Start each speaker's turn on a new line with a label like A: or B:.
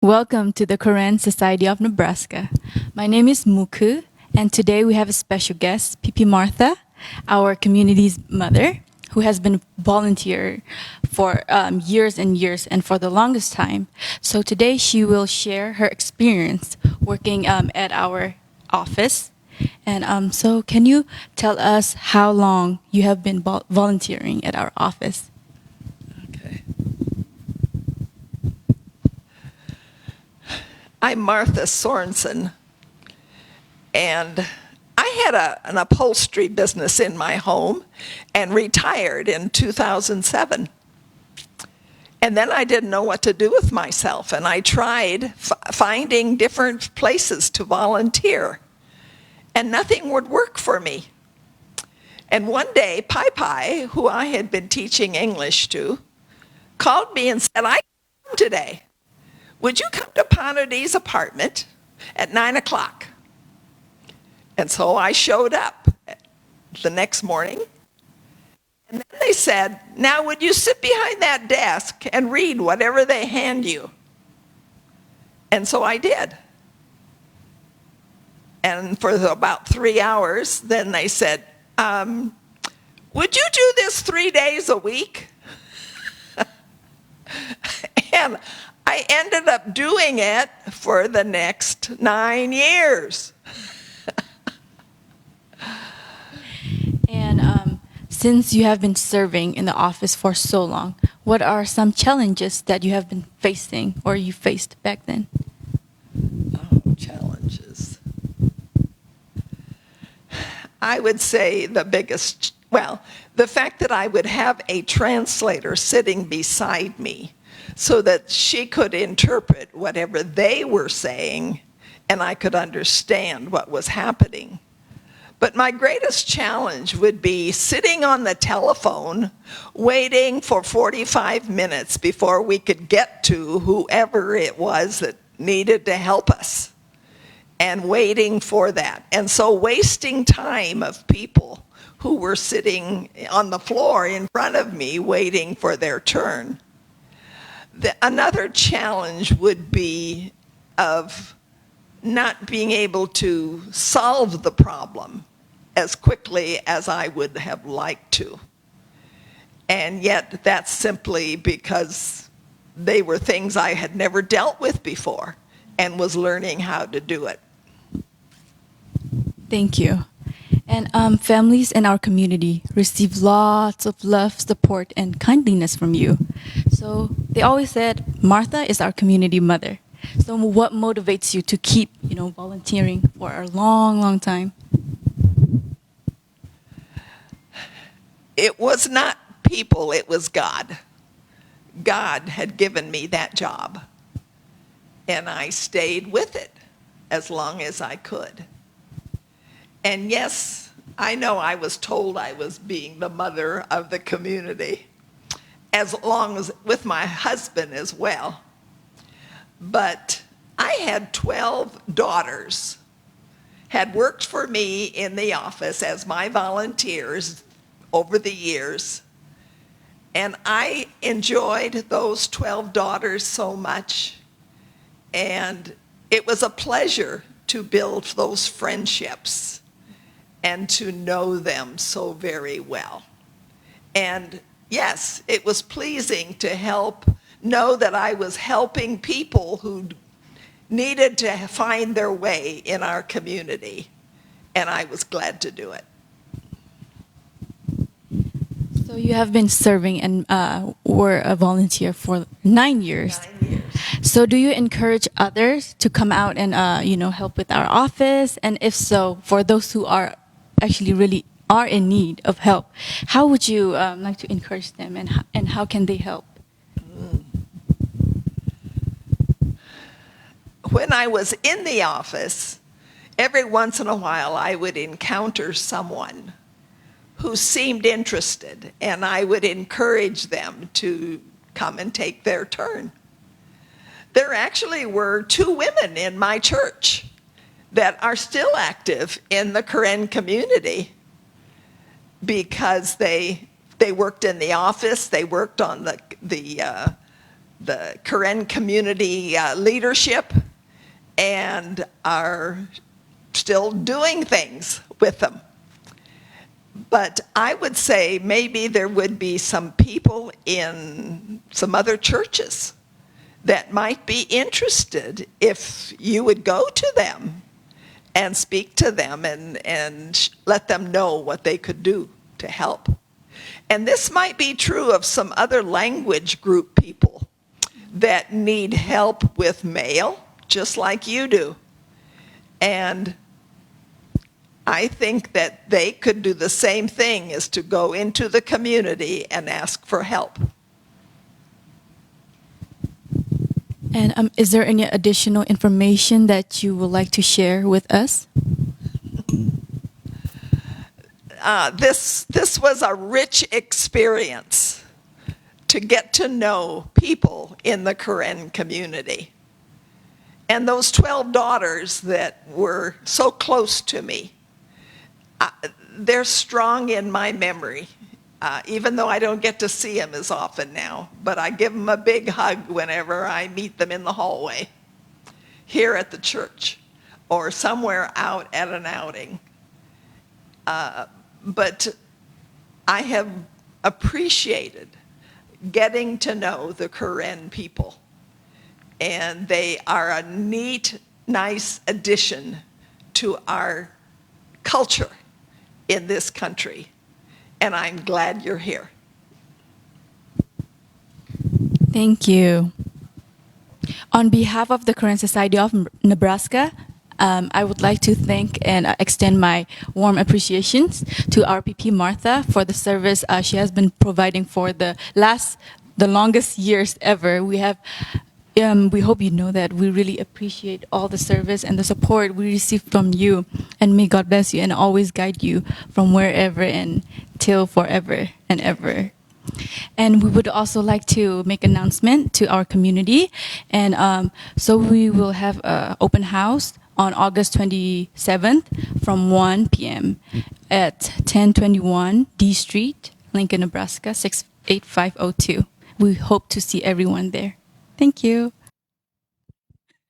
A: Welcome to the Korean Society of Nebraska. My name is Muku, and today we have a special guest, Pipi Martha, our community's mother, who has been volunteer for years and years and for the longest time. So today she will share her experience working at our office. And so can you tell us how long you have been volunteering at our office?
B: Okay. I'm Martha Sorensen, and I had an upholstery business in my home and retired in 2007. And then I didn't know what to do with myself, and I tried finding different places to volunteer, and nothing would work for me. And one day, Pai Pai, who I had been teaching English to, called me and said, "I come today. Would you come to Panudi's apartment at 9 o'clock? And so I showed up the next morning. And then they said, "Now would you sit behind that desk and read whatever they hand you?" And so I did. And for about 3 hours, then they said, "Would you do this 3 days a week?" And I ended up doing it for the next 9 years.
A: And since you have been serving in the office for so long, what are some challenges that you have been facing or you faced back then?
B: Oh, challenges. I would say the biggest, the fact that I would have a translator sitting beside me so that she could interpret whatever they were saying and I could understand what was happening. But my greatest challenge would be sitting on the telephone, waiting for 45 minutes before we could get to whoever it was that needed to help us, and waiting for that. And so wasting time of people who were sitting on the floor in front of me waiting for their turn. Another challenge would be of not being able to solve the problem as quickly as I would have liked to. And yet that's simply because they were things I had never dealt with before and was learning how to do it.
A: Thank you. And families in our community receive lots of love, support, and kindliness from you. So they always said, Martha is our community mother. So what motivates you to keep, volunteering for a long, long time?
B: It was not people, it was God. God had given me that job, and I stayed with it as long as I could. And yes, I know I was told I was being the mother of the community, as long as with my husband as well. But I had 12 daughters, had worked for me in the office as my volunteers over the years. And I enjoyed those 12 daughters so much. And it was a pleasure to build those friendships and to know them so very well. And yes, it was pleasing to know that I was helping people who needed to find their way in our community, and I was glad to do it.
A: So you have been serving and were a volunteer for 9 years.
B: 9 years.
A: So do you encourage others to come out and help with our office? And if so, for those who are actually really are in need of help, how would you like to encourage them, and how can they help?
B: When I was in the office, every once in a while I would encounter someone who seemed interested, and I would encourage them to come and take their turn. There actually were 2 women in my church that are still active in the Korean community because they worked in the office, they worked on the the Karen community leadership and are still doing things with them. But I would say maybe there would be some people in some other churches that might be interested if you would go to them and speak to them and let them know what they could do to help. And this might be true of some other language group people that need help with mail, just like you do. And I think that they could do the same thing, as to go into the community and ask for help.
A: And is there any additional information that you would like to share with us?
B: This was a rich experience to get to know people in the Karen community. And those 12 daughters that were so close to me, they're strong in my memory, even though I don't get to see them as often now. But I give them a big hug whenever I meet them in the hallway, here at the church, or somewhere out at an outing. But I have appreciated getting to know the Karen people. And they are a neat, nice addition to our culture in this country. And I'm glad you're here.
A: Thank you. On behalf of the Karen Society of Nebraska, I would like to thank and extend my warm appreciations to our PP Martha for the service she has been providing for the longest years ever. We hope you know that we really appreciate all the service and the support we receive from you. And may God bless you and always guide you from wherever and till forever and ever. And we would also like to make an announcement to our community. And so we will have an open house on August 27th from 1 p.m. at 1021 D Street, Lincoln, Nebraska, 68502. We hope to see everyone there. Thank you.